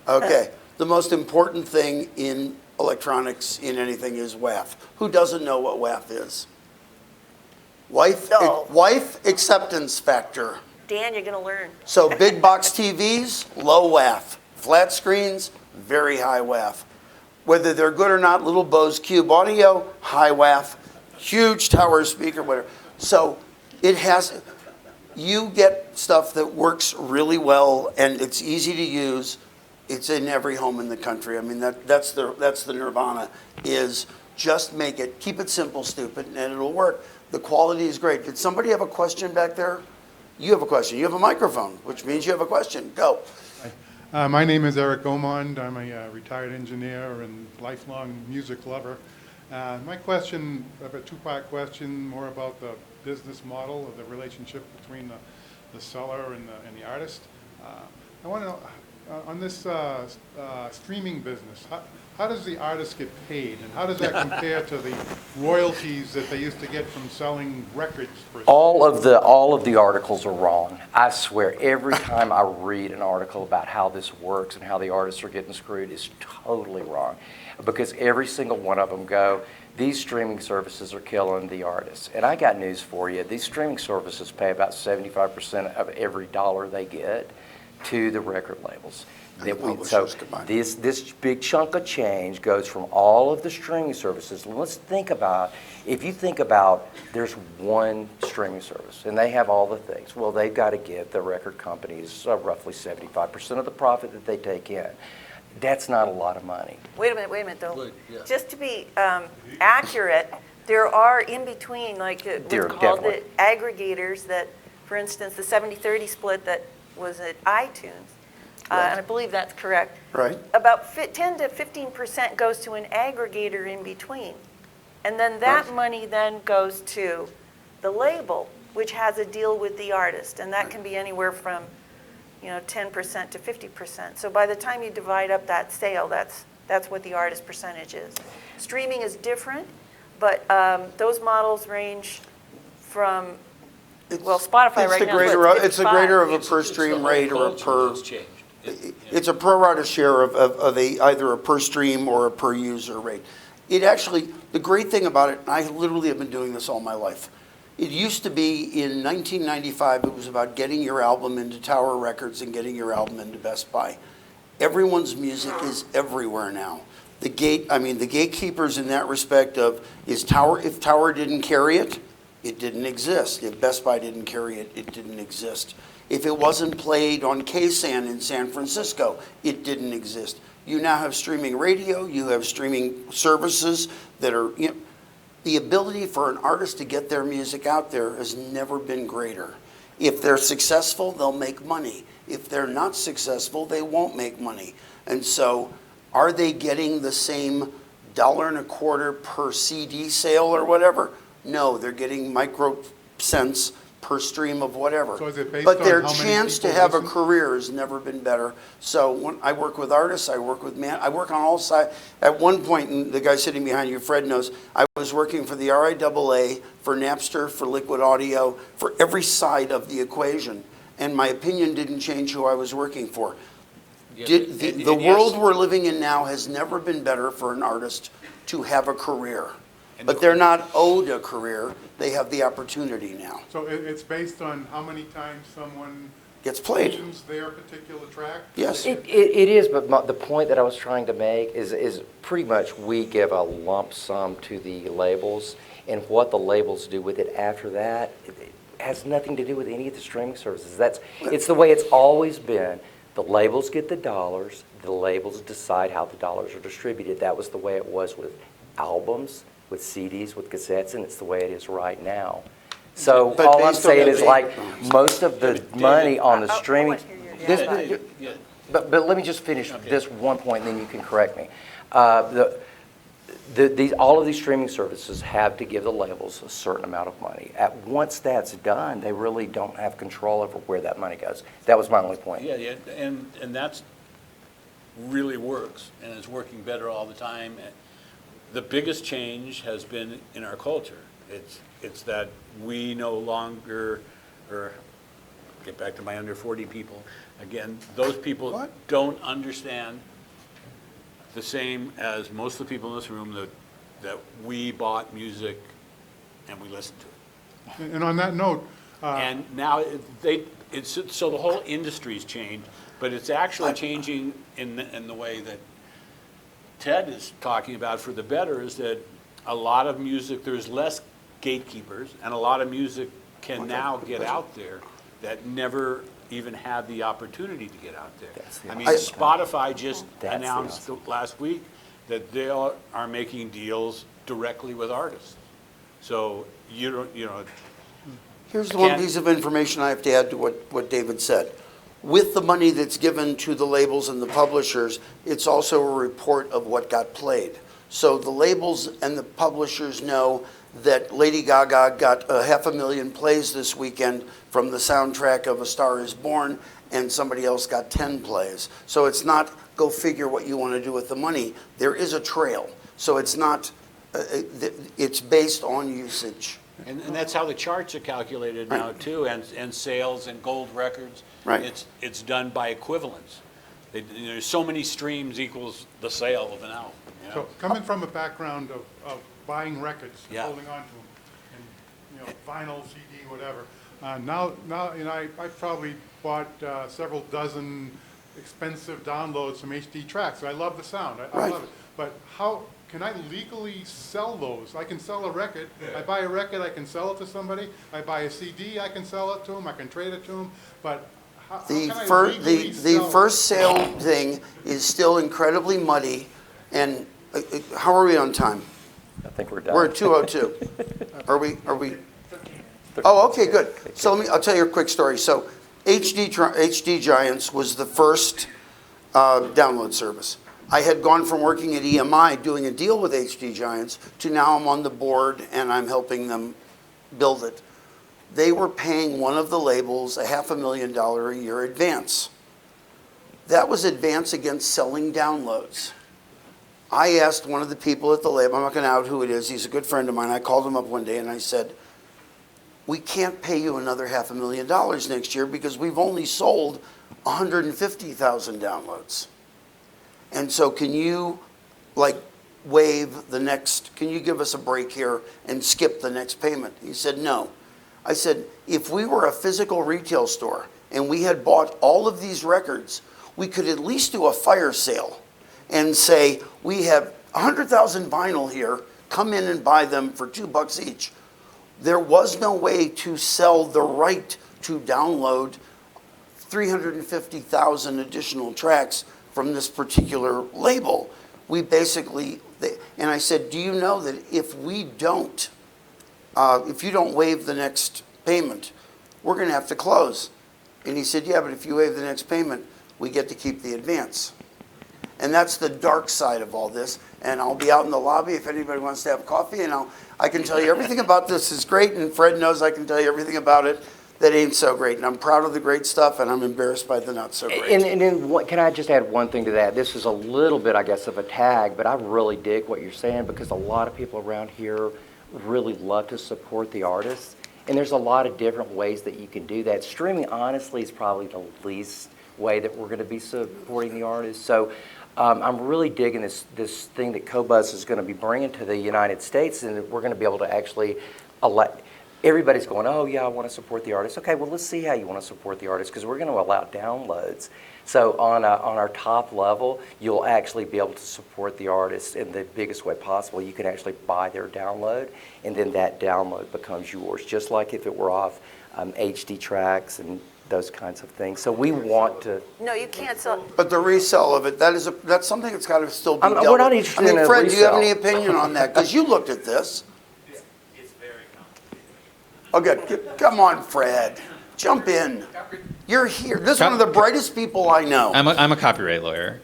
Okay, the most important thing in electronics, in anything, is WAF. Who doesn't know what WAF is? No. Wife acceptance factor. Dan, you're going to learn. So big box TVs, low WAF. Flat screens, very high WAF. Whether they're good or not, little Bose Cube audio, high WAF. Huge tower speaker, whatever. So it has, you get stuff that works really well and it's easy to use. It's in every home in the country. I mean, that's the nirvana, is just make it, keep it simple, stupid, and it'll work. The quality is great. Did somebody have a question back there? You have a question. You have a microphone, which means you have a question. Go. My name is Eric Omond. I'm a retired engineer and lifelong music lover. My question, I have a two-part question, more about the business model of the relationship between the seller and the artist. I want to know, on this streaming business, how does the artist get paid, and how does that compare to the royalties that they used to get from selling records? All of the articles are wrong. I swear, every time I read an article about how this works and how the artists are getting screwed, it's totally wrong. Because every single one of them go, these streaming services are killing the artists. And I got news for you. These streaming services pay about 75% of every dollar they get to the record labels. So this big chunk of change goes from all of the streaming services. Let's think about, if you think about there's one streaming service and they have all the things, well, they've got to give the record companies roughly 75% of the profit that they take in. That's not a lot of money. Wait a minute, though. Good, yeah. Just to be accurate, there are in between, like There what's called definitely. the aggregators that, for instance, the 70-30 split that was at iTunes, and I believe that's correct. Right. About 10 to 15% goes to an aggregator in between. And then that Right. money then goes to the label, which has a deal with the artist. And that can be anywhere from 10% to 50%. So by the time you divide up that sale, that's what the artist percentage is. Streaming is different, but those models range from, well, Spotify right now is what, It's a greater of a 55? per stream rate or a per, It's changed. it's a pro rata share of either a per stream or a per user rate. It actually, the great thing about it, and I literally have been doing this all my life. It used to be in 1995, it was about getting your album into Tower Records and getting your album into Best Buy. Everyone's music is everywhere now. The gatekeepers in that respect of, if Tower didn't carry it, it didn't exist. If Best Buy didn't carry it, it didn't exist. If it wasn't played on KSAN in San Francisco, it didn't exist. You now have streaming radio, you have streaming services that are, the ability for an artist to get their music out there has never been greater. If they're successful, they'll make money. If they're not successful, they won't make money. And so, are they getting the same $1.25 per CD sale or whatever? No, they're getting micro cents per stream of whatever. So is it based But on their how many chance to people have a listen? career has never been better. So when I work with artists, I work with I work on all sides. At one point, and the guy sitting behind you, Fred, knows, I was working for the RIAA, for Napster, for Liquid Audio, for every side of the equation. And my opinion didn't change who I was working for. The world we're living in now has never been better for an artist to have a career. But they're not owed a career, they have the opportunity now. So it's based on how many times someone Gets played. listens their particular track? Yes. It is, but the point that I was trying to make is pretty much we give a lump sum to the labels, and what the labels do with it after that it has nothing to do with any of the streaming services. It's the way it's always been. The labels get the dollars, the labels decide how the dollars are distributed. That was the way it was with albums, with CDs, with cassettes, and it's the way it is right now. So But all they I'm still saying get is paid. like most of the money on the I streaming. want to hear your This- But let me just finish this one point, and then you can correct me. The all of these streaming services have to give the labels a certain amount of money. Once that's done, they really don't have control over where that money goes. That was my only point. Yeah, yeah, and that's really works, and it's working better all the time. The biggest change has been in our culture. It's that we no longer, or get back to my under 40 people, again, those people don't understand the same as most of the people in this room that we bought music and we listened to it. And on that note, And now so the whole industry's changed, but it's actually changing in the way that Ted is talking about for the better, is that a lot of music, there's less gatekeepers, and a lot of music can now get out there that never even had the opportunity to get out there. I mean, Spotify just announced last week that they are making deals directly with artists. So you know. Here's the one piece of information I have to add to what David said. With the money that's given to the labels and the publishers, it's also a report of what got played. So the labels and the publishers know that Lady Gaga got 500,000 plays this weekend from the soundtrack of A Star Is Born, and somebody else got 10 plays. So it's not go figure what you want to do with the money. There is a trail. So it's not, it's based on usage. And that's how the charts are calculated now too, and sales and gold records. Right. It's done by equivalence. There's so many streams equals the sale of an album. You know? so coming from a background of buying records, and Yeah. holding on to them, and vinyl, CD, whatever. Now I probably bought several dozen expensive downloads from HD tracks. So I love the sound. I love it. But how can I legally sell those? I can sell a record. I buy a record, I can sell it to somebody. I buy a CD, I can sell it to them. I can trade it to them. But how can I legally The sell? first sale thing is still incredibly muddy. And how are we on time? I think we're done. We're at 2:02. Are we? Oh, okay, good. So I'll tell you a quick story. So HD Giants was the first download service. I had gone from working at EMI doing a deal with HD Giants to now I'm on the board and I'm helping them build it. They were paying one of the labels a $500,000 a year advance. That was advance against selling downloads. I asked one of the people at the label, I'm not going to out who it is, he's a good friend of mine. I called him up one day and I said, we can't pay you another $500,000 next year because we've only sold 150,000 downloads. And so can you waive the next, can you give us a break here and skip the next payment? He said, no. I said, if we were a physical retail store and we had bought all of these records, we could at least do a fire sale and say, we have 100,000 vinyl here, come in and buy them for $2 each. There was no way to sell the right to download 350,000 additional tracks from this particular label. We basically, and I said, do you know that if we don't, if you don't waive the next payment, we're going to have to close. And he said, yeah, but if you waive the next payment, we get to keep the advance. And that's the dark side of all this. And I'll be out in the lobby if anybody wants to have coffee, and I can tell you everything about this is great, and Fred knows I can tell you everything about it that ain't so great. And I'm proud of the great stuff, and I'm embarrassed by the not so great. And then can I just add one thing to that? This is a little bit, I guess, of a tag, but I really dig what you're saying because a lot of people around here really love to support the artists. And there's a lot of different ways that you can do that. Streaming, honestly, is probably the least way that we're going to be supporting the artists. So I'm really digging this thing that Qobuz is going to be bringing to the United States, and we're going to be able to actually elect. Everybody's going, oh, yeah, I want to support the artists. Okay, well, let's see how you want to support the artists because we're going to allow downloads. So on our top level, you'll actually be able to support the artists in the biggest way possible. You can actually buy their download, and then that download becomes yours, just like if it were off HD tracks and those kinds of things. So we want to. No, you can't sell. But the resale of it, that's something that's got to still be dealt with. We're not interested in a Fred, do you have resale. any opinion on that? Because you looked at this. It's very complicated. Okay, come on, Fred. Jump in. You're here. This is one of the brightest people I know. I'm a copyright lawyer.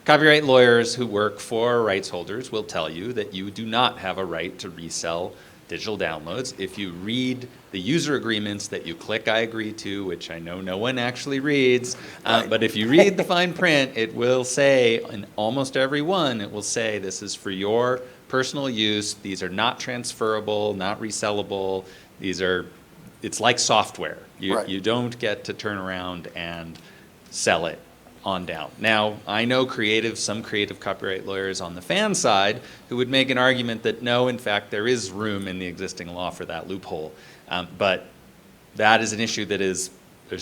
Copyright lawyers who work for rights holders will tell you that you do not have a right to resell digital downloads. If you read the user agreements that you click I agree to, which I know no one actually reads, but if you read the fine print, it will say, in almost every one, it will say this is for your personal use. These are not transferable, not resellable. It's like software. You don't get to turn around and sell it on down. Now, I know some creative copyright lawyers on the fan side who would make an argument that no, in fact, there is room in the existing law for that loophole. But that is an issue there's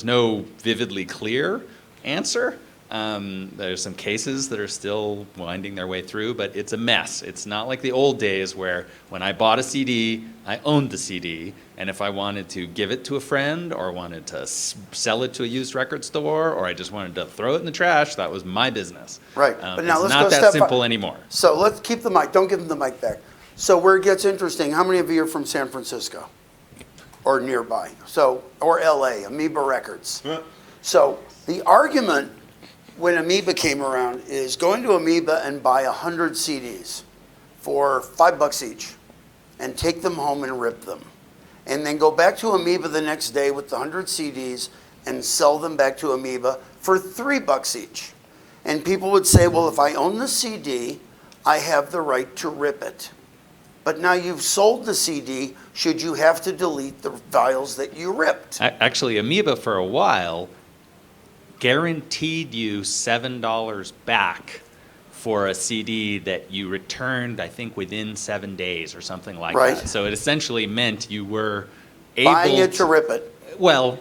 no vividly clear answer. There's some cases that are still winding their way through, but it's a mess. It's not like the old days where when I bought a CD, I owned the CD, and if I wanted to give it to a friend or wanted to sell it to a used record store or I just wanted to throw it in the trash, that was my business. Right, but now let's it's go not that step simple by- anymore. So let's keep the mic. Don't give them the mic back. So where it gets interesting, how many of you are from San Francisco or nearby? Or LA, Amoeba Records. So the argument when Amoeba came around is going to Amoeba and buy 100 CDs for $5 each and take them home and rip them. And then go back to Amoeba the next day with the 100 CDs and sell them back to Amoeba for $3 each. And people would say, well, if I own the CD, I have the right to rip it. But now you've sold the CD, should you have to delete the files that you ripped? Actually, Amoeba for a while guaranteed you $7 back for a CD that you returned, I think, within 7 days or something like Right. that. So it essentially meant you were able Buying it to rip it. Well,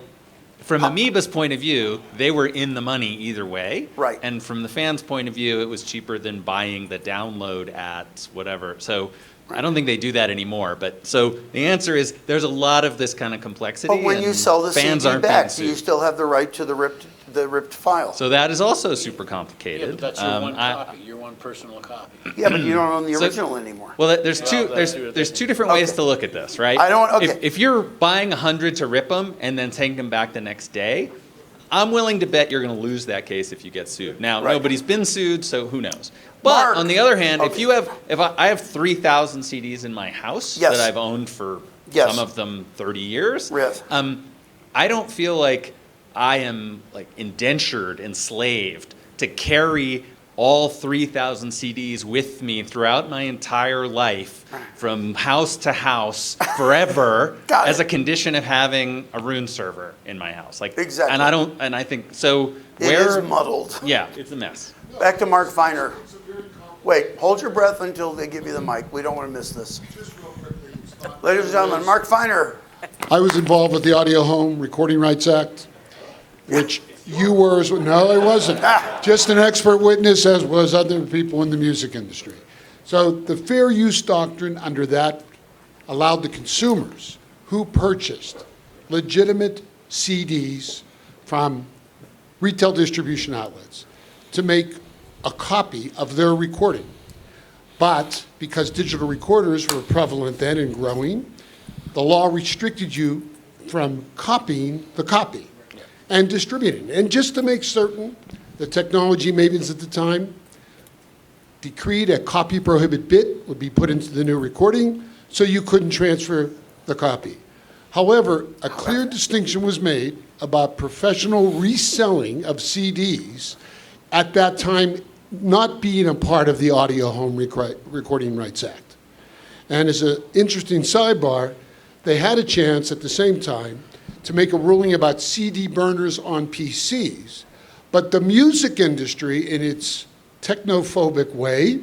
from Amoeba's point of view, they were in the money either way. Right. And from the fans' point of view, it was cheaper than buying the download at whatever. So I don't think they do that anymore. But so the answer is there's a lot of this kind of complexity. But when you and sell the fans CD aren't being back, do you sued. still have the right to the ripped file? So that is also super Yeah, complicated. but that's your one I- copy, your one personal copy. Yeah, but you don't own the So- original anymore. Well, there's two Well, that's true. there's two different ways Okay. to look at this, right? Okay. If you're buying 100 to rip them and then taking them back the next day, I'm willing to bet you're going to lose that case if you get sued. Now, Right. nobody's been sued, so who knows? But Mark. on the other hand, Okay. if I have 3,000 CDs in my house Yes. that I've owned for Yes. some of them 30 years, Yes. I don't feel like I am like indentured, enslaved to carry all 3,000 CDs with me throughout my entire life from house to house forever Got it. as a condition of having a Rune server in my house. Like, Exactly. and I think, so It where, is muddled. yeah, it's a mess. Back to Mark Feiner. Wait, hold your breath until they give you the mic. We don't want to miss this. Ladies and gentlemen, Mark Feiner. I was involved with the Audio Home Recording Rights Act, which you were, no, I wasn't. Just an expert witness, as was other people in the music industry. So the fair use doctrine under that allowed the consumers who purchased legitimate CDs from retail distribution outlets to make a copy of their recording. But because digital recorders were prevalent then and growing, the law restricted you from copying the copy and distributing. And just to make certain, the technology maidens at the time decreed a copy prohibit bit would be put into the new recording, so you couldn't transfer the copy. However, a clear distinction was made about professional reselling of CDs at that time not being a part of the Audio Home Recording Rights Act. And as an interesting sidebar, they had a chance at the same time to make a ruling about CD burners on PCs, but the music industry, in its technophobic way,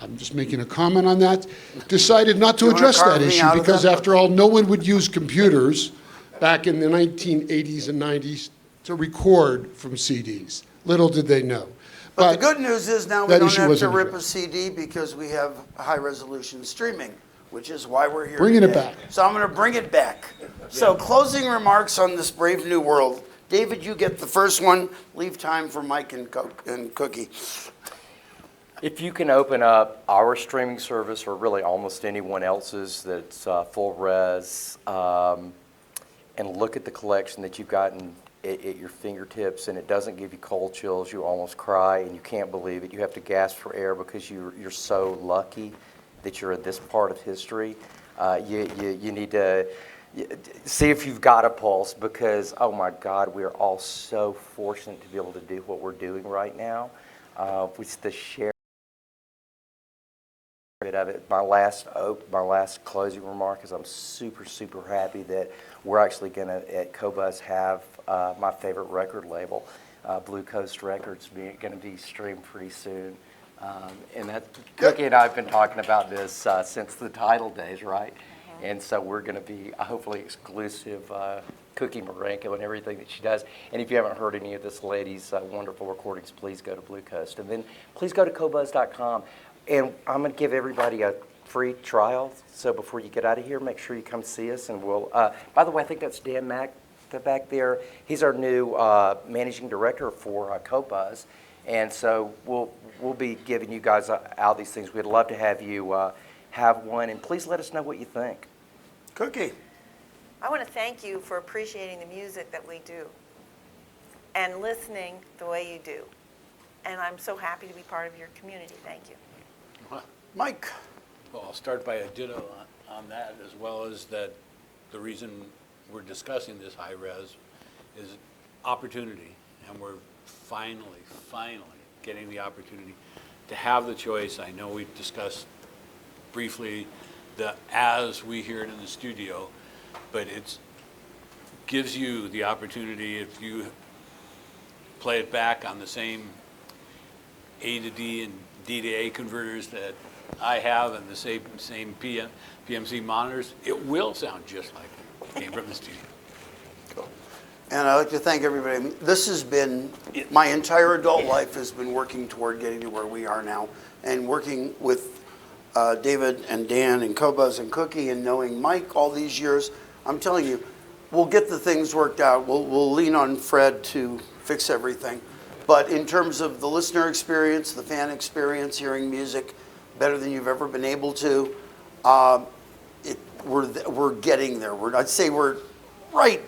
I'm just making a comment on that, decided not to You wanna address carve that me issue out of because that? after all, no one would use computers back in the 1980s and 90s to record from CDs. Little did they know. But the good news is now we that don't issue have to wasn't rip a addressed. CD because we have high-resolution streaming, which is why we're here Bringing it today. back. So I'm going to bring it back. So closing remarks on this brave new world. David, you get the first one. Leave time for Mike and Cookie. If you can open up our streaming service, or really almost anyone else's that's full res, and look at the collection that you've got in at your fingertips, and it doesn't give you cold chills. You almost cry, and you can't believe it. You have to gasp for air because you're so lucky that you're in this part of history. You need to see if you've got a pulse, because, oh my God, we are all so fortunate to be able to do what we're doing right now. With the share bit of it. My last closing remark is I'm super, super happy that we're actually going to, at Qobuz, have my favorite record label, Blue Coast Records, going to be streamed pretty soon. And that, Cookie and I have been talking about this since the title days, right? And so we're going to be hopefully exclusive Cookie Marenco and everything that she does. And if you haven't heard any of this lady's wonderful recordings, please go to Blue Coast. And then please go to Qobuz.com. And I'm going to give everybody a free trial. So before you get out of here, make sure you come see us. And we'll, by the way, I think that's Dan Mack back there. He's our new managing director for Qobuz. And so we'll be giving you guys out these things. We'd love to have you have one. And please let us know what you think. Cookie. I want to thank you for appreciating the music that we do and listening the way you do. And I'm so happy to be part of your community. Thank you. Mike. Well, I'll start by a ditto on that, as well as that the reason we're discussing this high res is opportunity, and we're finally getting the opportunity to have the choice. I know we've discussed briefly the as we hear it in the studio, but it gives you the opportunity, if you play it back on the same A to D and D to A converters that I have, and the same PMC monitors, it will sound just like it came from the studio. Cool. And I'd like to thank everybody. This has been, my entire adult life has been working toward getting to where we are now, and working with David and Dan and Qobuz and Cookie, and knowing Mike all these years. I'm telling you, we'll get the things worked out. We'll lean on Fred to fix everything. But in terms of the listener experience, the fan experience, hearing music better than you've ever been able to, we're getting there. I'd say we're right,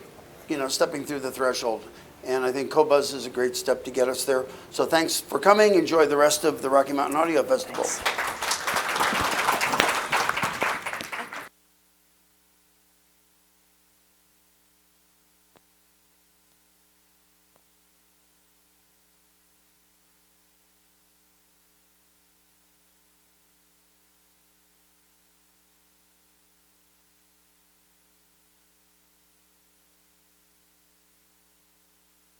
stepping through the threshold. And I think Qobuz is a great step to get us there. So thanks for coming. Enjoy the rest of the Rocky Mountain Audio Festival. Thanks.